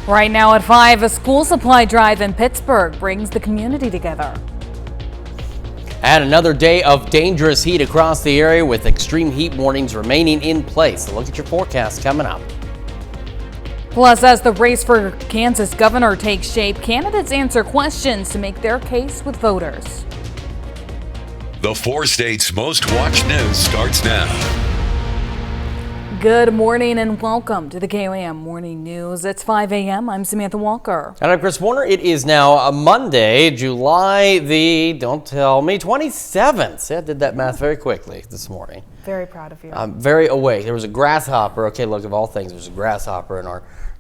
Right now at 5, a school supply drive in Pittsburgh brings the community together. And another day of dangerous heat across the area with extreme heat warnings remaining in place. A look at your forecast coming up. Plus, as the race for Kansas governor takes shape, candidates answer questions to make their case with voters. The 4 states' most watched news starts now. Good morning and welcome to the KOAM Morning News. It's 5 a.m. I'm Samantha Walker. And I'm Chris Warner. It is now a Monday, July the, don't tell me, 27th. See, I did that math very quickly this morning. Very proud of you. I'm very awake. There was a grasshopper. Okay, look, of all things, there's a grasshopper in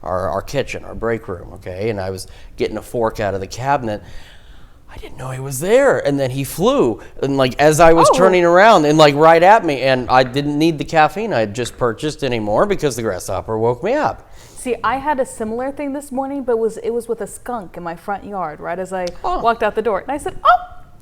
our kitchen, our break room, okay? And I was getting a fork out of the cabinet. I didn't know he was there, and then he flew, and like as I was turning around, and like right at me, and I didn't need the caffeine I had just purchased anymore because the grasshopper woke me up. See, I had a similar thing this morning, but it was with a skunk in my front yard right as I walked out the door, and I said,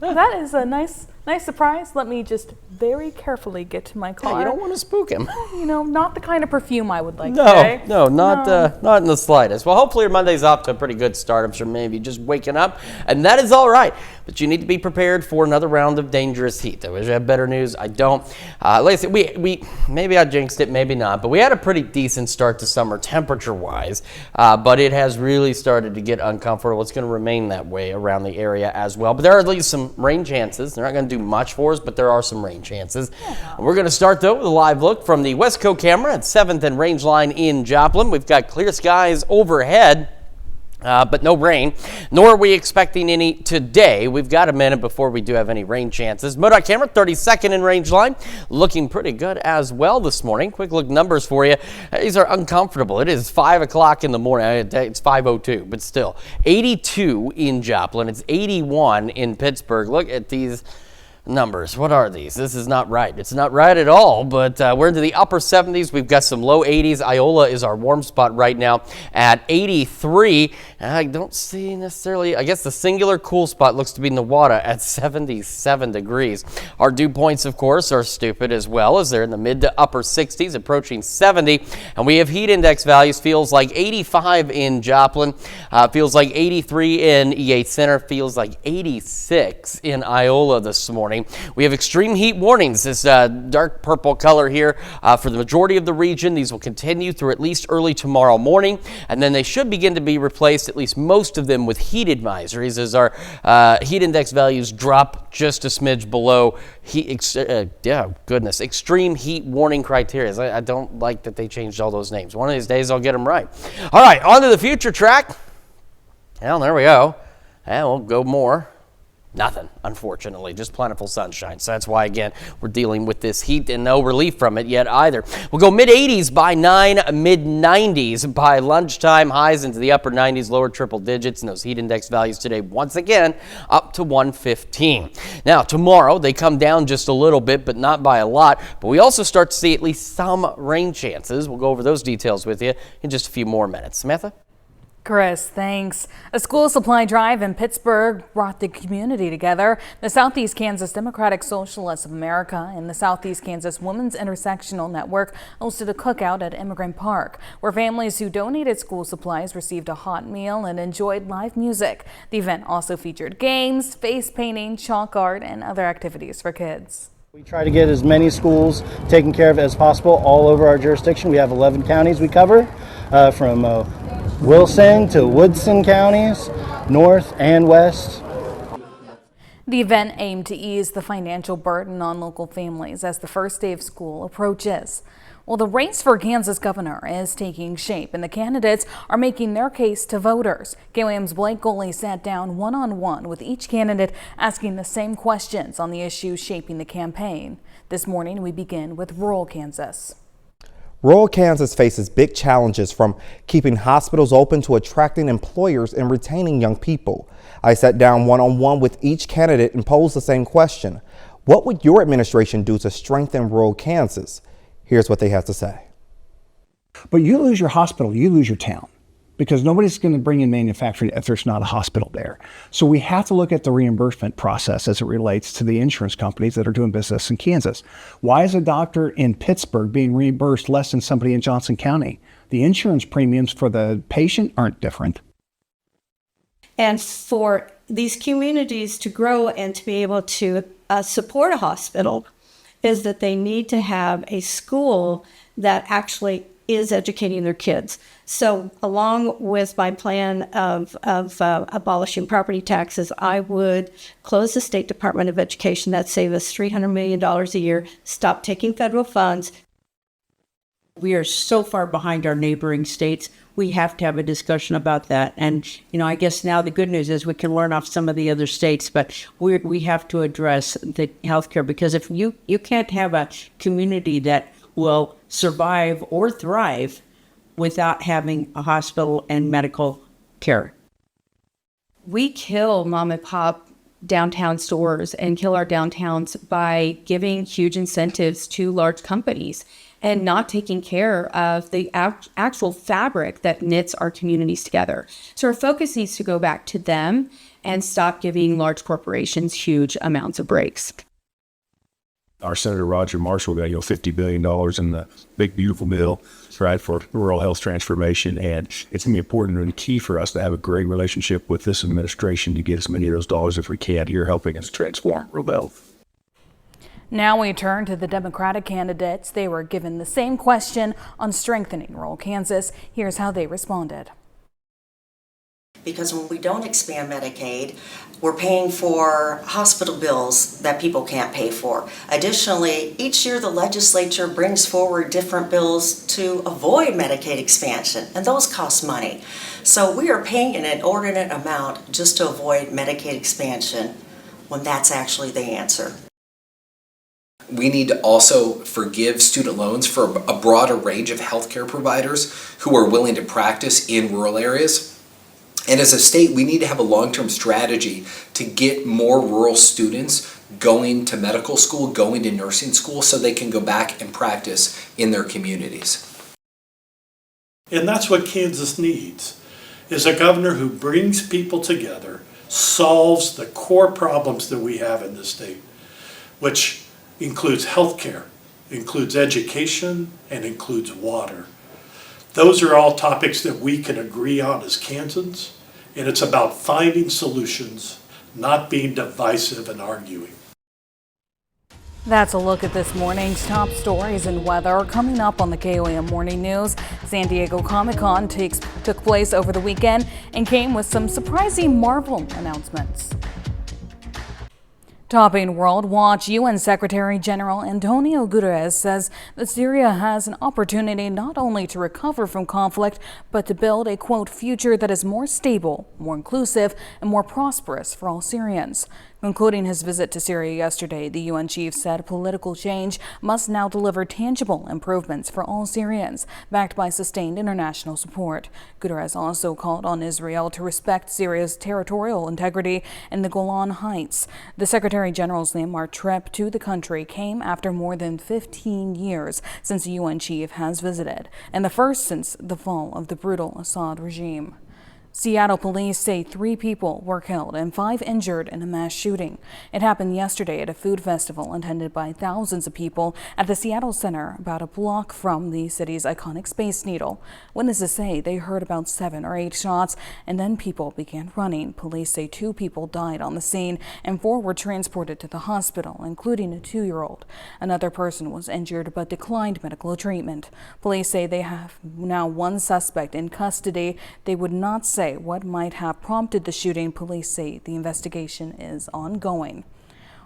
that is a nice surprise. Let me just very carefully get to my car. Yeah, you don't want to spook him. You know, not the kind of perfume I would like today. No, not in the slightest. Well, hopefully your Monday's off to a pretty good start. I'm sure maybe just waking up, and that is all right. But you need to be prepared for another round of dangerous heat. I wish I had better news. I don't. Like I said, we maybe I jinxed it, maybe not. But we had a pretty decent start to summer temperature-wise. But it has really started to get uncomfortable. It's going to remain that way around the area as well. But there are at least some rain chances. They're not going to do much for us, but there are some rain chances. Yeah. We're going to start, though, with a live look from the Westco camera at 7th and Range Line in Joplin. We've got clear skies overhead, but no rain, nor are we expecting any today. We've got a minute before we do have any rain chances. MoDOT camera, 32nd in Range Line, looking pretty good as well this morning. Quick look numbers for you. These are uncomfortable. It is 5 o'clock in the morning. It's 5:02, but still. 82 in Joplin. It's 81 in Pittsburgh. Look at these numbers. What are these? This is not right. It's not right at all, but we're into the upper 70s. We've got some low 80s. Iola is our warm spot right now at 83. I don't see necessarily, I guess the singular cool spot looks to be Newada at 77 degrees. Our dew points, of course, are stupid as well, as they're in the mid to upper 60s, approaching 70. And we have heat index values. Feels like 85 in Joplin, feels like 83 in E8 Center, feels like 86 in Iola this morning. We have extreme heat warnings, this dark purple color here for the majority of the region. These will continue through at least early tomorrow morning, and then they should begin to be replaced, at least most of them, with heat advisories as our heat index values drop just a smidge below extreme heat warning criteria. I don't like that they changed all those names. One of these days I'll get them right. All right, on to the future track. Well, there we go. And we'll go more. Nothing, unfortunately, just plentiful sunshine. So that's why, again, we're dealing with this heat and no relief from it yet either. We'll go mid-80s by 9, mid-90s by lunchtime, highs into the upper 90s, lower triple digits, and those heat index values today, once again, up to 115. Now, tomorrow, they come down just a little bit, but not by a lot. But we also start to see at least some rain chances. We'll go over those details with you in just a few more minutes. Samantha? Chris, thanks. A school supply drive in Pittsburgh brought the community together. The Southeast Kansas Democratic Socialists of America and the Southeast Kansas Women's Intersectional Network hosted a cookout at Immigrant Park, where families who donated school supplies received a hot meal and enjoyed live music. The event also featured games, face painting, chalk art, and other activities for kids. We try to get as many schools taken care of as possible all over our jurisdiction. We have 11 counties we cover, from Wilson to Woodson counties, north and west. The event aimed to ease the financial burden on local families as the first day of school approaches. Well, the race for Kansas governor is taking shape, and the candidates are making their case to voters. KOAM's Blake Goley sat down one-on-one with each candidate, asking the same questions on the issues shaping the campaign. This morning, we begin with rural Kansas. Rural Kansas faces big challenges, from keeping hospitals open to attracting employers and retaining young people. I sat down one-on-one with each candidate and posed the same question. What would your administration do to strengthen rural Kansas? Here's what they had to say. But you lose your hospital, you lose your town. because nobody's going to bring in manufacturing if there's not a hospital there. So we have to look at the reimbursement process as it relates to the insurance companies that are doing business in Kansas. Why is a doctor in Pittsburgh being reimbursed less than somebody in Johnson County? The insurance premiums for the patient aren't different. And for these communities to grow and to be able to support a hospital is that they need to have a school that actually is educating their kids. So along with my plan of abolishing property taxes, I would close the State Department of Education. That'd save us $300 million a year, stop taking federal funds. We are so far behind our neighboring states. We have to have a discussion about that. And, I guess now the good news is we can learn off some of the other states, but we have to address the healthcare, because if you can't have a community that will survive or thrive without having a hospital and medical care. We kill mom and pop downtown stores and kill our downtowns by giving huge incentives to large companies and not taking care of the actual fabric that knits our communities together. So our focus needs to go back to them and stop giving large corporations huge amounts of breaks. Our Senator Roger Marshall got $50 billion in the big beautiful bill, right, for rural health transformation, and it's going to be important and key for us to have a great relationship with this administration to get as many of those dollars as we can here, helping us transform rural health. Now we turn to the Democratic candidates. They were given the same question on strengthening rural Kansas. Here's how they responded. Because when we don't expand Medicaid, we're paying for hospital bills that people can't pay for. Additionally, each year the legislature brings forward different bills to avoid Medicaid expansion, and those cost money. So we are paying an inordinate amount just to avoid Medicaid expansion when that's actually the answer. We need to also forgive student loans for a broader range of healthcare providers who are willing to practice in rural areas. And as a state, we need to have a long-term strategy to get more rural students going to medical school, going to nursing school, so they can go back and practice in their communities. And that's what Kansas needs, is a governor who brings people together, solves the core problems that we have in this state, which includes healthcare, includes education, and includes water. Those are all topics that we can agree on as Kansans, and it's about finding solutions, not being divisive and arguing. That's a look at this morning's top stories and weather. Coming up on the KOAM Morning News, San Diego Comic-Con took place over the weekend and came with some surprising Marvel announcements. Topping World Watch, UN Secretary General Antonio Guterres says that Syria has an opportunity not only to recover from conflict, but to build a, quote, future that is more stable, more inclusive, and more prosperous for all Syrians. Concluding his visit to Syria yesterday, the UN chief said political change must now deliver tangible improvements for all Syrians, backed by sustained international support. Guterres also called on Israel to respect Syria's territorial integrity in the Golan Heights. The Secretary General's landmark trip to the country came after more than 15 years since the UN chief has visited, and the first since the fall of the brutal Assad regime. Seattle police say 3 people were killed and 5 injured in a mass shooting. It happened yesterday at a food festival attended by thousands of people at the Seattle Center, about a block from the city's iconic Space Needle. Witnesses say they heard about 7 or 8 shots, and then people began running. Police say 2 people died on the scene and 4 were transported to the hospital, including a 2-year-old. Another person was injured but declined medical treatment. Police say they have now 1 suspect in custody. They would not say what might have prompted the shooting. Police say the investigation is ongoing.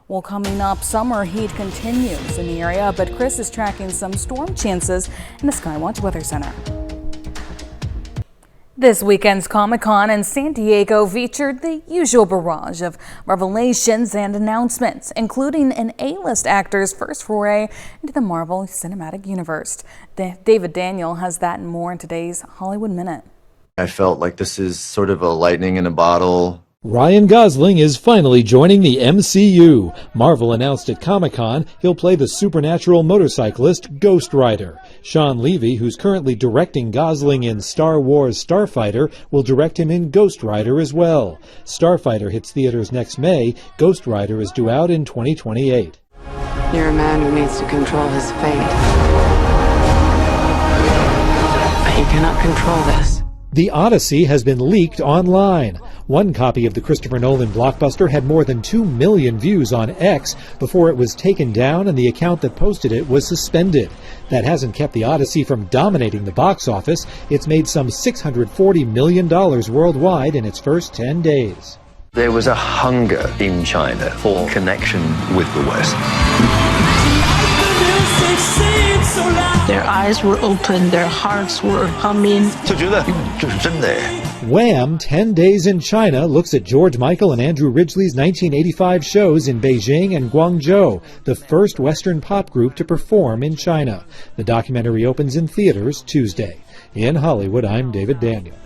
Well, coming up, summer heat continues in the area, but Chris is tracking some storm chances in the Skywatch Weather Center. This weekend's Comic-Con in San Diego featured the usual barrage of revelations and announcements, including an A-list actor's first foray into the Marvel Cinematic Universe. David Daniel has that and more in today's Hollywood Minute. I felt like this is sort of a lightning in a bottle. Ryan Gosling is finally joining the MCU. Marvel announced at Comic-Con he'll play the supernatural motorcyclist Ghost Rider. Sean Levy, who's currently directing Gosling in Star Wars Starfighter, will direct him in Ghost Rider as well. Starfighter hits theaters next May. Ghost Rider is due out in 2028. You're a man who needs to control his fate. They cannot control this. The Odyssey has been leaked online. One copy of the Christopher Nolan blockbuster had more than 2 million views on X before it was taken down and the account that posted it was suspended. That hasn't kept the Odyssey from dominating the box office. It's made some $640 million worldwide in its first 10 days. There was a hunger in China for connection with the West. Their eyes were open, their hearts were humming. Wham! 10 Days in China looks at George Michael and Andrew Ridgeley's 1985 shows in Beijing and Guangzhou, the first Western pop group to perform in China. The documentary opens in theaters Tuesday. In Hollywood, I'm David Daniel.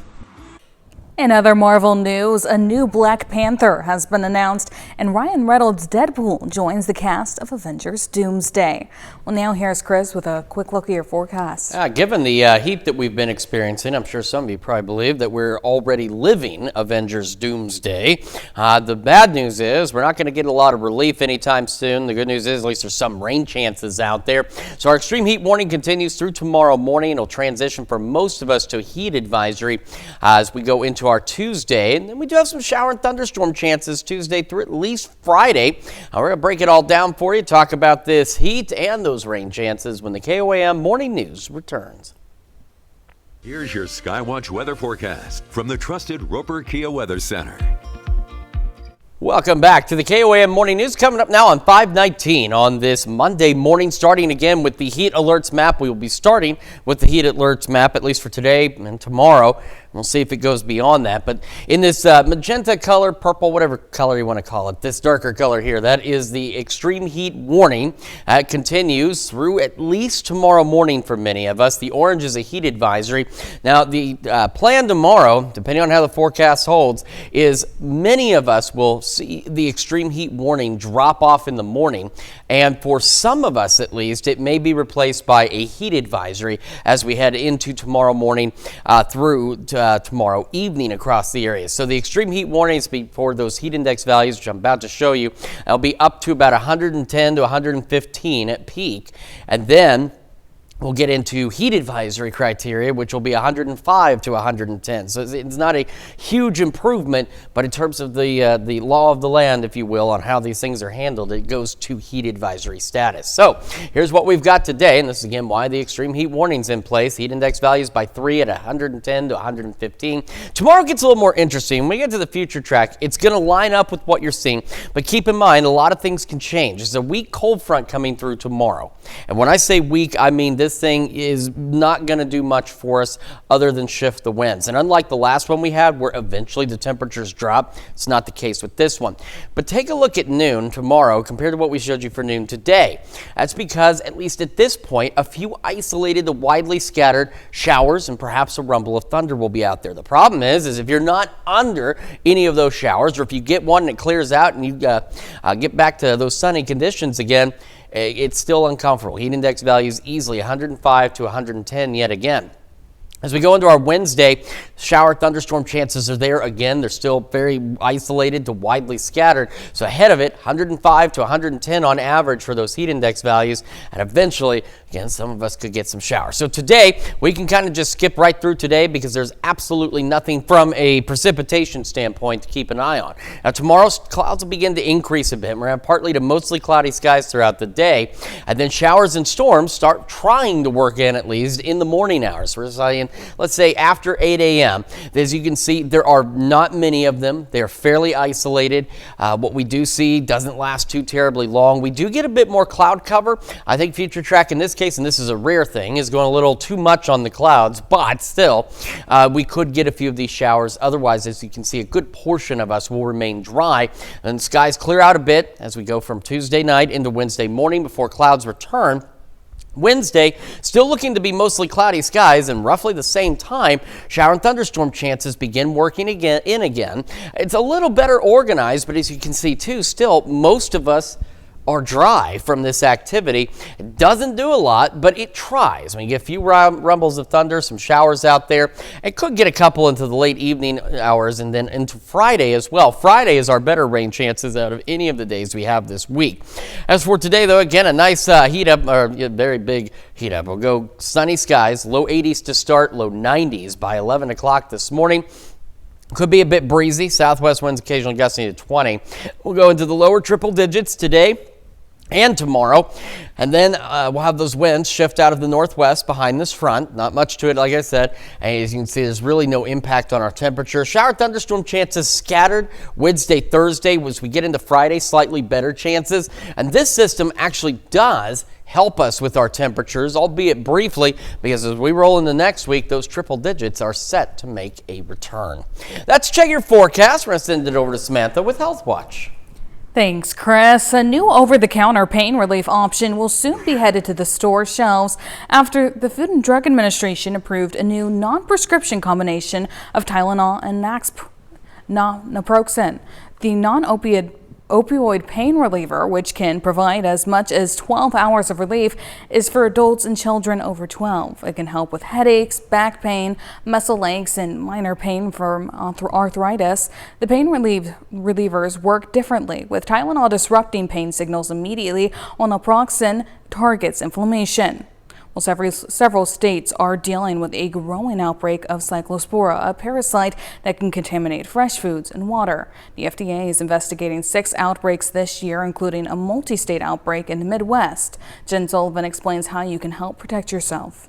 In other Marvel news, a new Black Panther has been announced, and Ryan Reynolds' Deadpool joins the cast of Avengers Doomsday. Well, now here's Chris with a quick look at your forecast. Given the heat that we've been experiencing, I'm sure some of you probably believe that we're already living Avengers Doomsday. The bad news is we're not going to get a lot of relief anytime soon. The good news is at least there's some rain chances out there. So our extreme heat warning continues through tomorrow morning. It'll transition for most of us to a heat advisory as we go into our Tuesday, and then we do have some shower and thunderstorm chances Tuesday through at least Friday. We're going to break it all down for you, talk about this heat and those rain chances when the KOAM Morning News returns. Here's your Skywatch weather forecast from the trusted Roper Kia Weather Center. Welcome back to the KOAM Morning News. Coming up now on 5:19 on this Monday morning, starting again with the heat alerts map. We will be starting with the heat alerts map, at least for today and tomorrow. We'll see if it goes beyond that. But in this magenta color, purple, whatever color you want to call it, this darker color here, that is the extreme heat warning. It continues through at least tomorrow morning for many of us. The orange is a heat advisory. Now, the plan tomorrow, depending on how the forecast holds, is many of us will see the extreme heat warning drop off in the morning. And for some of us, at least, it may be replaced by a heat advisory as we head into tomorrow morning through tomorrow evening across the area. So the extreme heat warnings for those heat index values, which I'm about to show you, will be up to about 110 to 115 at peak. And then we'll get into heat advisory criteria, which will be 105 to 110. So it's not a huge improvement, but in terms of the law of the land, if you will, on how these things are handled, it goes to heat advisory status. So here's what we've got today, and this is again why the extreme heat warning's in place. Heat index values by 3 at 110 to 115. Tomorrow gets a little more interesting. When we get to the future track, it's going to line up with what you're seeing, but keep in mind a lot of things can change. There's a weak cold front coming through tomorrow, and when I say weak, I mean this thing is not going to do much for us other than shift the winds. And unlike the last one we had where eventually the temperatures drop, it's not the case with this one. But take a look at noon tomorrow compared to what we showed you for noon today. That's because at least at this point, a few isolated to widely scattered showers and perhaps a rumble of thunder will be out there. The problem is if you're not under any of those showers, or if you get one and it clears out and you get back to those sunny conditions again, it's still uncomfortable. Heat index values easily 105 to 110 yet again. As we go into our Wednesday, shower thunderstorm chances are there again. They're still very isolated to widely scattered. So ahead of it, 105 to 110 on average for those heat index values. And eventually, again, some of us could get some showers. So today, we can kind of just skip right through today because there's absolutely nothing from a precipitation standpoint to keep an eye on. Now tomorrow's clouds will begin to increase a bit. We're going to have partly to mostly cloudy skies throughout the day. And then showers and storms start trying to work in at least in the morning hours. We're saying, let's say after 8 a.m. As you can see, there are not many of them. They're fairly isolated. What we do see doesn't last too terribly long. We do get a bit more cloud cover. I think Future Track in this case, and this is a rare thing, is going a little too much on the clouds, but still, we could get a few of these showers. Otherwise, as you can see, a good portion of us will remain dry, and skies clear out a bit as we go from Tuesday night into Wednesday morning before clouds return. Wednesday, still looking to be mostly cloudy skies, and roughly the same time, shower and thunderstorm chances begin working again. It's a little better organized, but as you can see too, still most of us are dry from this activity. It doesn't do a lot, but it tries. I mean, you get a few rumbles of thunder, some showers out there. It could get a couple into the late evening hours and then into Friday as well. Friday is our better rain chances out of any of the days we have this week. As for today, though, again, a nice heat up, or very big heat up. We'll go sunny skies, low 80s to start, low 90s by 11 o'clock this morning. Could be a bit breezy. Southwest winds occasionally gusting to 20. We'll go into the lower triple digits today and tomorrow. And then we'll have those winds shift out of the northwest behind this front. Not much to it, like I said. And as you can see, there's really no impact on our temperature. Shower thunderstorm chances scattered Wednesday, Thursday. As we get into Friday, slightly better chances. And this system actually does help us with our temperatures, albeit briefly, because as we roll into next week, those triple digits are set to make a return. That's Check Your Forecast. We're going to send it over to Samantha with Health Watch. Thanks, Chris. A new over-the-counter pain relief option will soon be headed to the store shelves after the Food and Drug Administration approved a new non-prescription combination of Tylenol and naproxen. The non-opioid pain reliever, which can provide as much as 12 hours of relief, is for adults and children over 12. It can help with headaches, back pain, muscle aches, and minor pain from arthritis. The pain relievers work differently, with Tylenol disrupting pain signals immediately, while naproxen targets inflammation. Well, several states are dealing with a growing outbreak of cyclospora, a parasite that can contaminate fresh foods and water. The FDA is investigating 6 outbreaks this year, including a multi-state outbreak in the Midwest. Jen Sullivan explains how you can help protect yourself.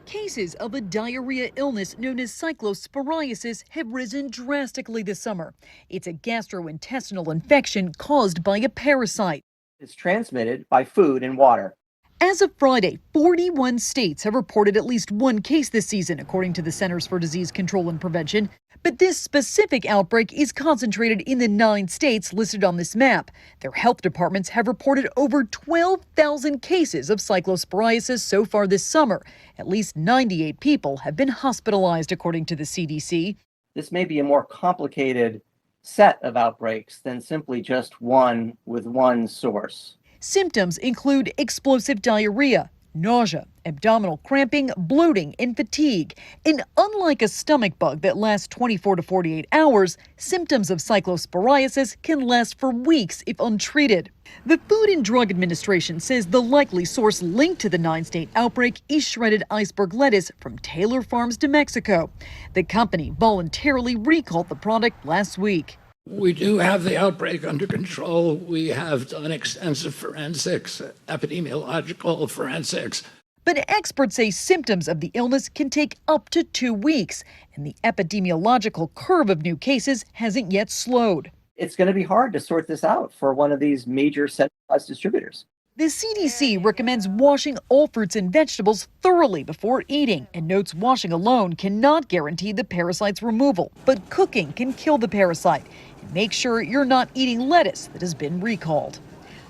Cases of a diarrhea illness known as cyclosporiasis have risen drastically this summer. It's a gastrointestinal infection caused by a parasite. It's transmitted by food and water. As of Friday, 41 states have reported at least one case this season, according to the Centers for Disease Control and Prevention. But this specific outbreak is concentrated in the 9 states listed on this map. Their health departments have reported over 12,000 cases of cyclosporiasis so far this summer. At least 98 people have been hospitalized, according to the CDC. This may be a more complicated set of outbreaks than simply just one with one source. Symptoms include explosive diarrhea, nausea, abdominal cramping, bloating, and fatigue. And unlike a stomach bug that lasts 24 to 48 hours, symptoms of cyclosporiasis can last for weeks if untreated. The Food and Drug Administration says the likely source linked to the 9-state outbreak is shredded iceberg lettuce from Taylor Farms to Mexico. The company voluntarily recalled the product last week. We do have the outbreak under control. We have done extensive forensics, epidemiological forensics. But experts say symptoms of the illness can take up to 2 weeks, and the epidemiological curve of new cases hasn't yet slowed. It's going to be hard to sort this out for one of these major centralized distributors. The CDC recommends washing all fruits and vegetables thoroughly before eating and notes washing alone cannot guarantee the parasite's removal, but cooking can kill the parasite. And make sure you're not eating lettuce that has been recalled.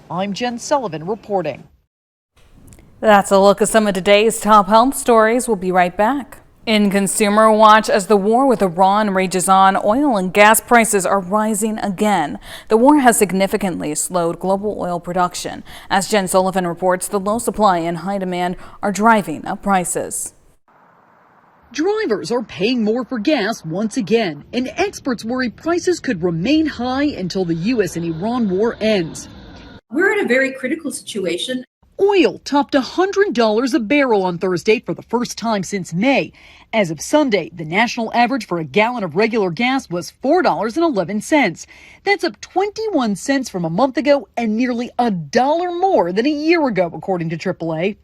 I'm Jen Sullivan reporting. That's a look at some of today's top health stories. We'll be right back. In Consumer Watch, as the war with Iran rages on, oil and gas prices are rising again. The war has significantly slowed global oil production. As Jen Sullivan reports, the low supply and high demand are driving up prices. Drivers are paying more for gas once again, and experts worry prices could remain high until the U.S. and Iran war ends. We're in a very critical situation. Oil topped $100 a barrel on Thursday for the first time since May. As of Sunday, the national average for a gallon of regular gas was $4.11. That's up 21 cents from a month ago and nearly $1 more than a year ago, according to AAA.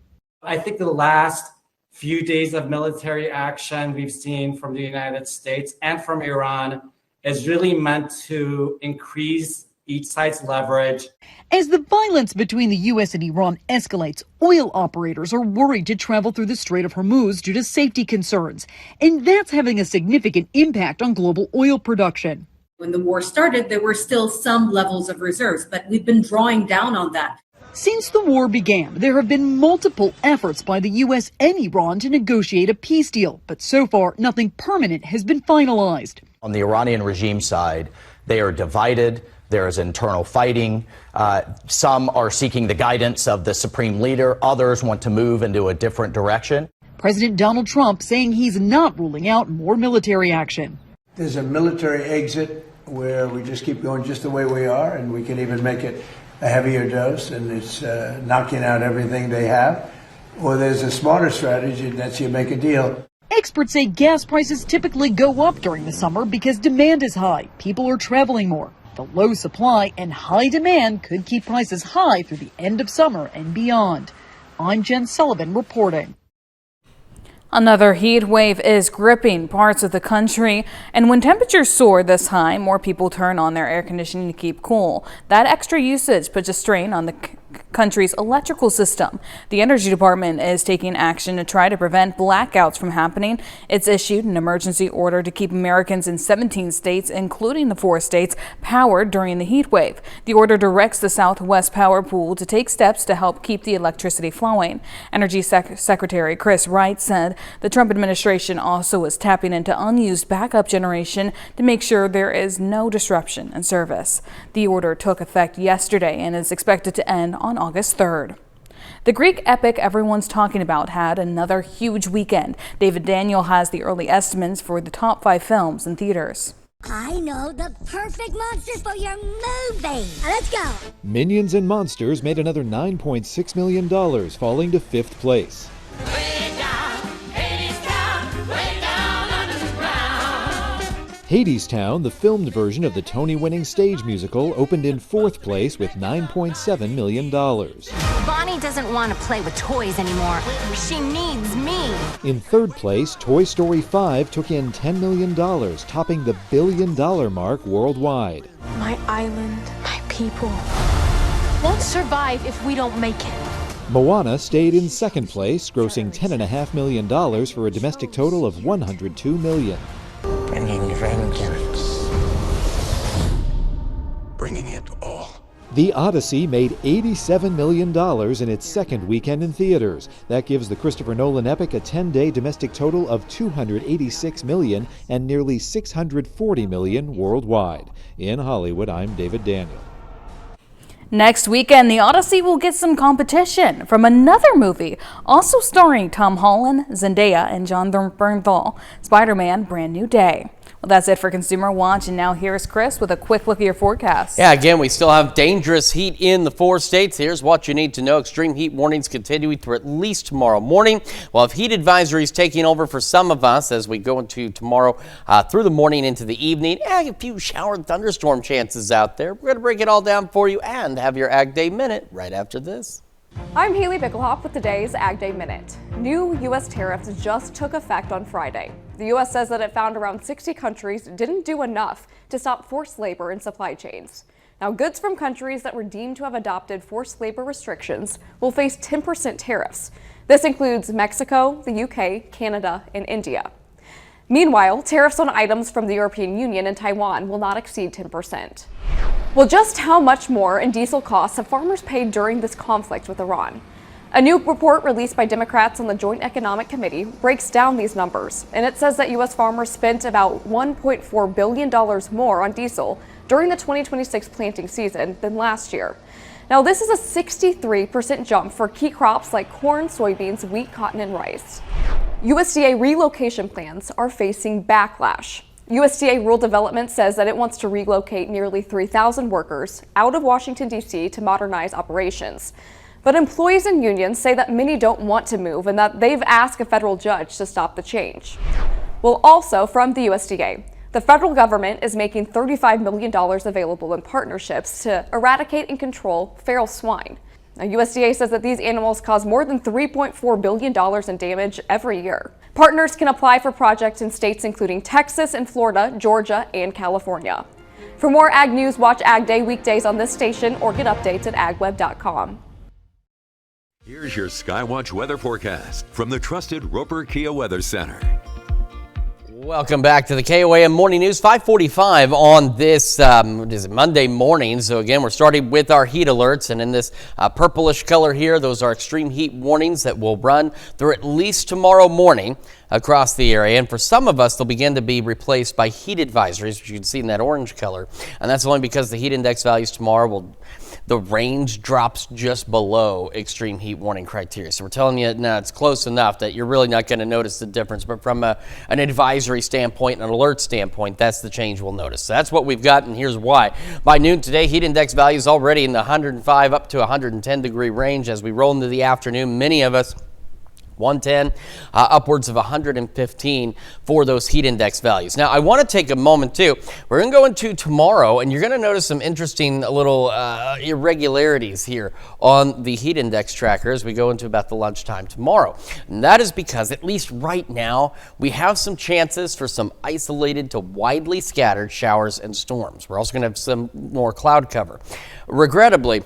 I think the last few days of military action we've seen from the United States and from Iran is really meant to increase each side's leverage. As the violence between the U.S. and Iran escalates, oil operators are worried to travel through the Strait of Hormuz due to safety concerns. And that's having a significant impact on global oil production. When the war started, there were still some levels of reserves, but we've been drawing down on that. Since the war began, there have been multiple efforts by the U.S. and Iran to negotiate a peace deal, but so far nothing permanent has been finalized. On the Iranian regime side, They are divided. There is internal fighting. Some are seeking the guidance of the supreme leader. Others want to move into a different direction. President Donald Trump saying he's not ruling out more military action. There's a military exit where we just keep going just the way we are, and we can even make it a heavier dose, and it's knocking out everything they have. Or there's a smarter strategy, and that's you make a deal. Experts say gas prices typically go up during the summer because demand is high. People are traveling more. The low supply and high demand could keep prices high through the end of summer and beyond. I'm Jen Sullivan reporting. Another heat wave is gripping parts of the country, and when temperatures soar this high, more people turn on their air conditioning to keep cool. That extra usage puts a strain on the country's electrical system. The Energy Department is taking action to try to prevent blackouts from happening. It's issued an emergency order to keep Americans in 17 states, including the 4 states, powered during the heat wave. The order directs the Southwest Power Pool to take steps to help keep the electricity flowing. Energy Secretary Chris Wright said the Trump administration also is tapping into unused backup generation to make sure there is no disruption in service. The order took effect yesterday and is expected to end on August 3rd. The Greek epic everyone's talking about had another huge weekend. David Daniel has the early estimates for the top 5 films in theaters. I know the perfect monsters for your movie. Let's go. Minions and Monsters made another $9.6 million, falling to 5th place. Hadestown, the filmed version of the Tony-winning stage musical, opened in 4th place with $9.7 million. Bonnie doesn't want to play with toys anymore. She needs me. In 3rd place, Toy Story 5 took in $10 million, topping the $1 billion mark worldwide. My island, my people won't survive if we don't make it. Moana stayed in 2nd place, grossing $10.5 million for a domestic total of $102 million. Bringing vengeance. Bringing it all. The Odyssey made $87 million in its 2nd weekend in theaters. That gives the Christopher Nolan epic a 10-day domestic total of $286 million and nearly $640 million worldwide. In Hollywood, I'm David Daniel. Next weekend, the Odyssey will get some competition from another movie, also starring Tom Holland, Zendaya, and Jon Bernthal, Spider-Man: Brand New Day. Well, that's it for Consumer Watch, and now here's Chris with a quick look at your forecast. Yeah, again, we still have dangerous heat in the 4 states. Here's what you need to know. Extreme heat warnings continuing through at least tomorrow morning. We'll have heat advisories taking over for some of us as we go into tomorrow through the morning into the evening. A few shower and thunderstorm chances out there. We're going to break it all down for you and have your AgDay Minute right after this. I'm Haley Bickelhoff with today's AgDay Minute. New U.S. tariffs just took effect on Friday. The U.S. says that it found around 60 countries didn't do enough to stop forced labor in supply chains. Now, goods from countries that were deemed to have adopted forced labor restrictions will face 10% tariffs. This includes Mexico, the UK, Canada, and India. Meanwhile, tariffs on items from the European Union and Taiwan will not exceed 10%. Well, just how much more in diesel costs have farmers paid during this conflict with Iran? A new report released by Democrats on the Joint Economic Committee breaks down these numbers, and it says that U.S. farmers spent about $1.4 billion more on diesel during the 2026 planting season than last year. Now, this is a 63% jump for key crops like corn, soybeans, wheat, cotton, and rice. USDA relocation plans are facing backlash. USDA Rural Development says that it wants to relocate nearly 3,000 workers out of Washington, D.C. to modernize operations. But employees and unions say that many don't want to move and that they've asked a federal judge to stop the change. Well, also from the USDA, the federal government is making $35 million available in partnerships to eradicate and control feral swine. Now, USDA says that these animals cause more than $3.4 billion in damage every year. Partners can apply for projects in states including Texas and Florida, Georgia, and California. For more ag news, watch Ag Day weekdays on this station or get updates at agweb.com. Here's your Skywatch weather forecast from the trusted Roper Kia Weather Center. Welcome back to the KOAM Morning News, 5:45 on this Monday morning. So again, we're starting with our heat alerts, and in this purplish color here, those are extreme heat warnings that will run through at least tomorrow morning across the area. And for some of us, they'll begin to be replaced by heat advisories, which you can see in that orange color. And that's only because the heat index values tomorrow the range drops just below extreme heat warning criteria. So we're telling you now it's close enough that you're really not going to notice the difference. But from an advisory standpoint, an alert standpoint, that's the change we'll notice. So that's what we've got, and here's why. By noon today, heat index values already in the 105 up to 110 degree range. As we roll into the afternoon, many of us 110, upwards of 115 for those heat index values. Now, I want to take a moment, too. We're going to go into tomorrow, and you're going to notice some interesting little irregularities here on the heat index tracker as we go into about the lunchtime tomorrow. And that is because, at least right now, we have some chances for some isolated to widely scattered showers and storms. We're also going to have some more cloud cover. Regrettably,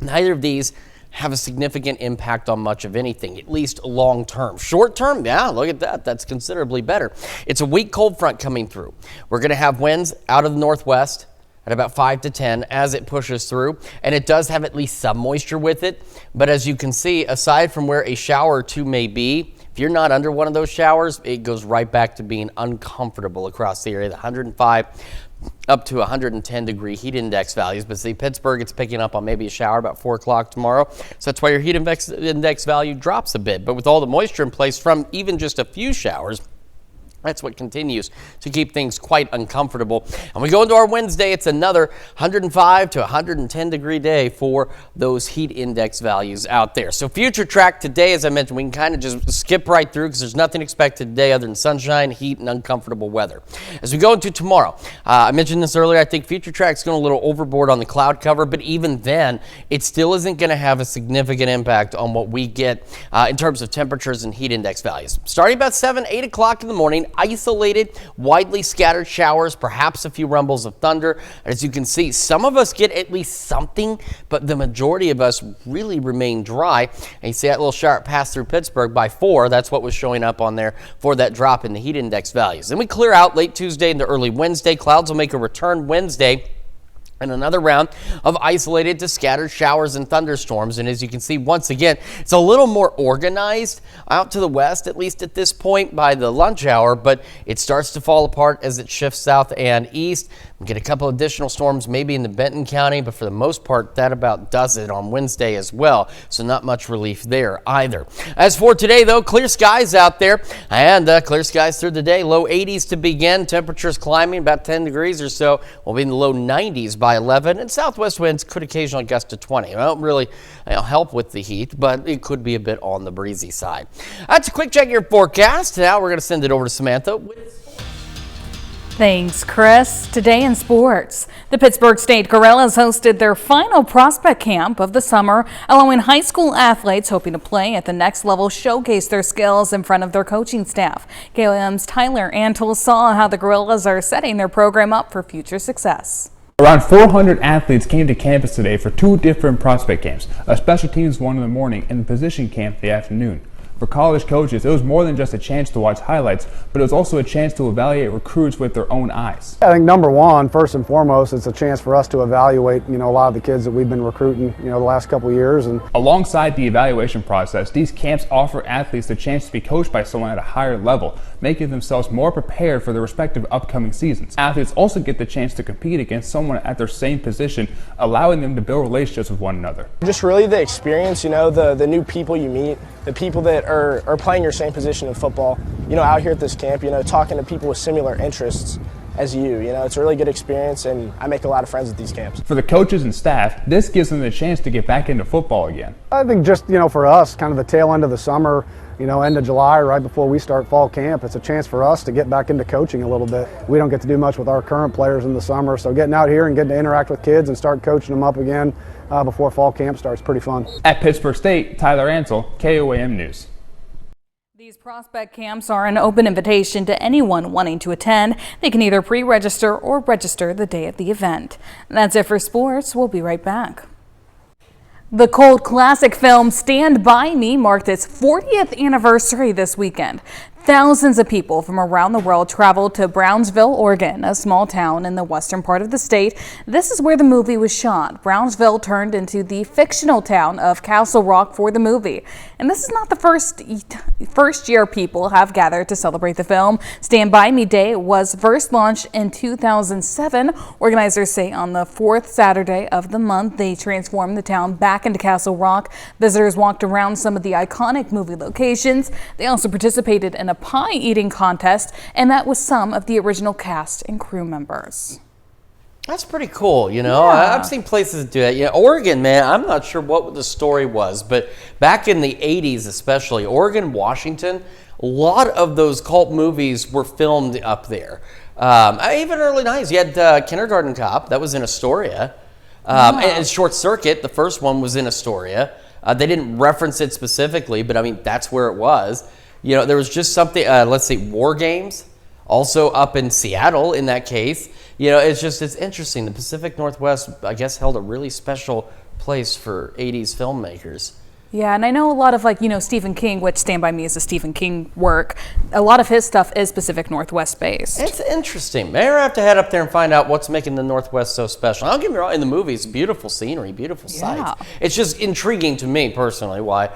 neither of these have a significant impact on much of anything, at least long term. Short term, yeah, look at that. That's considerably better. It's a weak cold front coming through. We're going to have winds out of the northwest at about 5 to 10 as it pushes through, and it does have at least some moisture with it. But as you can see, aside from where a shower or two may be, if you're not under one of those showers, it goes right back to being uncomfortable across the area. The 105 up to 110 degree heat index values. But see, Pittsburgh, it's picking up on maybe a shower about 4 o'clock tomorrow. So that's why your heat index value drops a bit. But with all the moisture in place from even just a few showers, that's what continues to keep things quite uncomfortable. And we go into our Wednesday, it's another 105 to 110 degree day for those heat index values out there. So future track today, as I mentioned, we can kind of just skip right through because there's nothing expected today other than sunshine, heat, and uncomfortable weather. As we go into tomorrow, I mentioned this earlier, I think future track's going a little overboard on the cloud cover, but even then, it still isn't going to have a significant impact on what we get in terms of temperatures and heat index values. Starting about 7, 8 o'clock in the morning, isolated, widely scattered showers, perhaps a few rumbles of thunder. As you can see, some of us get at least something, but the majority of us really remain dry. And you see that little shower pass through Pittsburgh by 4. That's what was showing up on there for that drop in the heat index values. Then we clear out late Tuesday into early Wednesday. Clouds will make a return Wednesday, and another round of isolated to scattered showers and thunderstorms. And as you can see, once again, it's a little more organized out to the west, at least at this point by the lunch hour, but it starts to fall apart as it shifts south and east. We get a couple additional storms maybe in the Benton County, but for the most part, that about does it on Wednesday as well. So not much relief there either. As for today, though, clear skies out there, and clear skies through the day. Low 80s to begin. Temperatures climbing about 10 degrees or so. We'll be in the low 90s by 11, and southwest winds could occasionally gust to 20. It won't really help with the heat, but it could be a bit on the breezy side. That's a quick check of your forecast. Now we're going to send it over to Samantha with Thanks, Chris. Today in sports, the Pittsburgh State Gorillas hosted their final prospect camp of the summer, allowing high school athletes hoping to play at the next level showcase their skills in front of their coaching staff. KOAM's Tyler Antle saw how the Gorillas are setting their program up for future success. Around 400 athletes came to campus today for 2 different prospect camps, a special teams one in the morning and a position camp in the afternoon. For college coaches, it was more than just a chance to watch highlights, but it was also a chance to evaluate recruits with their own eyes. I think number one, first and foremost, it's a chance for us to evaluate, a lot of the kids that we've been recruiting, the last couple of years. And alongside the evaluation process, these camps offer athletes the chance to be coached by someone at a higher level, making themselves more prepared for their respective upcoming seasons. Athletes also get the chance to compete against someone at their same position, allowing them to build relationships with one another. Just really the experience, the new people you meet, the people that are playing your same position in football, out here at this camp, talking to people with similar interests as you. It's a really good experience, and I make a lot of friends at these camps. For the coaches and staff, this gives them the chance to get back into football again. I think just, for us, kind of the tail end of the summer, end of July, right before we start fall camp, it's a chance for us to get back into coaching a little bit. We don't get to do much with our current players in the summer, so getting out here and getting to interact with kids and start coaching them up again before fall camp starts, pretty fun. At Pittsburgh State, Tyler Ansel, KOAM News. These prospect camps are an open invitation to anyone wanting to attend. They can either pre-register or register the day of the event. That's it for sports. We'll be right back. The cult classic film Stand By Me marked its 40th anniversary this weekend. Thousands of people from around the world traveled to Brownsville, Oregon, a small town in the western part of the state. This is where the movie was shot. Brownsville turned into the fictional town of Castle Rock for the movie. And this is not the first year people have gathered to celebrate the film. Stand By Me Day was first launched in 2007. Organizers say on the fourth Saturday of the month, they transformed the town back into Castle Rock. Visitors walked around some of the iconic movie locations. They also participated in a pie eating contest, and that was some of the original cast and crew members. That's pretty cool, you know. Yeah. I've seen places do that. Yeah, Oregon, man, I'm not sure what the story was, but back in the 80s especially, Oregon, Washington, a lot of those cult movies were filmed up there. Even early 90s, you had Kindergarten Cop, that was in Astoria. And Short Circuit, the first one was in Astoria. They didn't reference it specifically, but I mean, that's where it was. You know, there was just something, let's see, War Games, also up in Seattle in that case. You know, it's interesting. The Pacific Northwest, I guess, held a really special place for 80s filmmakers. Yeah, and I know a lot of, like, you know, Stephen King, which Stand By Me is a Stephen King work. A lot of his stuff is Pacific Northwest based. It's interesting. Maybe I have to head up there and find out what's making the Northwest so special. I'll give you wrong, in the movies, beautiful scenery, beautiful sights. It's just intriguing to me personally why,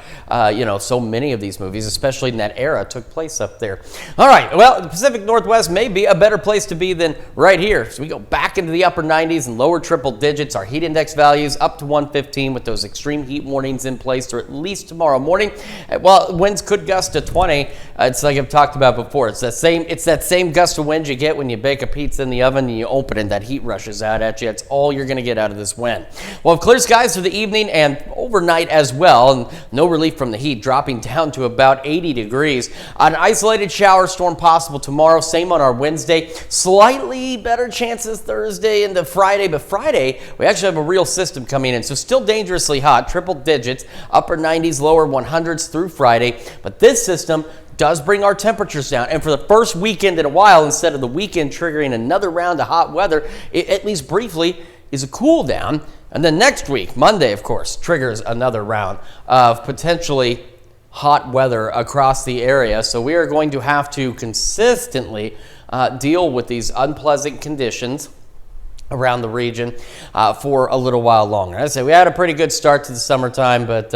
you know, so many of these movies, especially in that era, took place up there. All right, well, the Pacific Northwest may be a better place to be than right here. So we go back into the upper 90s and lower triple digits. Our heat index values up to 115 with those extreme heat warnings in place through at least tomorrow morning. Well, winds could gust to 20. It's like I've talked about before. It's that same gust of wind you get when you bake a pizza in the oven and you open it and that heat rushes out at you. That's all you're going to get out of this wind. Well, clear skies for the evening and overnight as well, and no relief from the heat, dropping down to about 80 degrees. An isolated shower storm possible tomorrow. Same on our Wednesday. Slightly better chances Thursday into Friday, but Friday we actually have a real system coming in, so still dangerously hot, triple digits, upper 90s, lower 100s through Friday. But this system does bring our temperatures down, and for the first weekend in a while, instead of the weekend triggering another round of hot weather, it, at least briefly, is a cool down. And then next week, Monday, of course, triggers another round of potentially hot weather across the area. So we are going to have to consistently deal with these unpleasant conditions around the region for a little while longer. I say we had a pretty good start to the summertime, but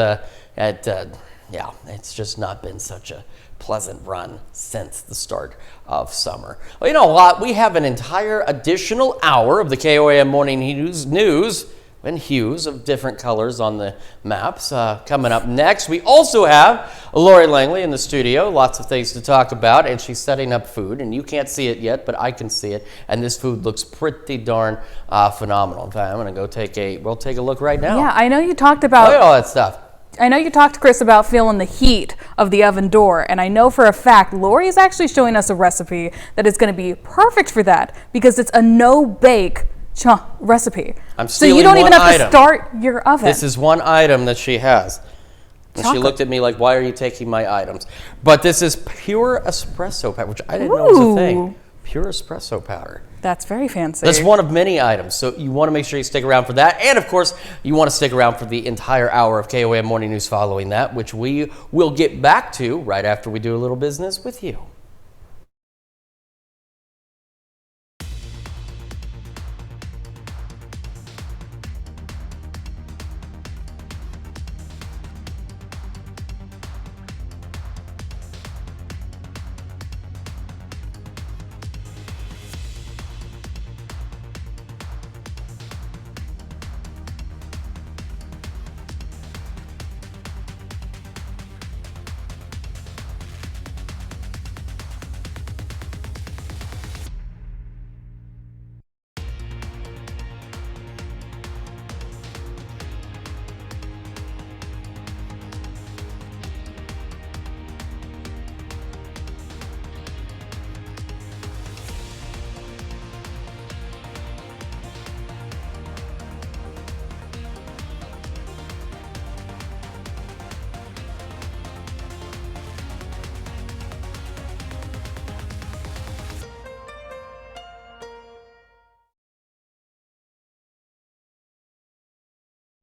yeah, it's just not been such a pleasant run since the start of summer. Well, you know what? We have an entire additional hour of the KOAM Morning News and hues of different colors on the maps coming up next. We also have Lori Langley in the studio. Lots of things to talk about, and she's setting up food, and you can't see it yet, but I can see it, and this food looks pretty darn phenomenal. In fact, I'm going to go we'll take a look right now. Yeah, I know you talked about look at all that stuff. I know you talked to Chris about feeling the heat of the oven door, and I know for a fact Lori is actually showing us a recipe that is going to be perfect for that because it's a no-bake recipe. So you don't even have to start your oven. This is one item that she has. And she looked at me like, why are you taking my items? But this is pure espresso powder, which I didn't know was a thing. Pure espresso powder. That's very fancy. That's one of many items, so you want to make sure you stick around for that. And, of course, you want to stick around for the entire hour of KOAM Morning News following that, which we will get back to right after we do a little business with you.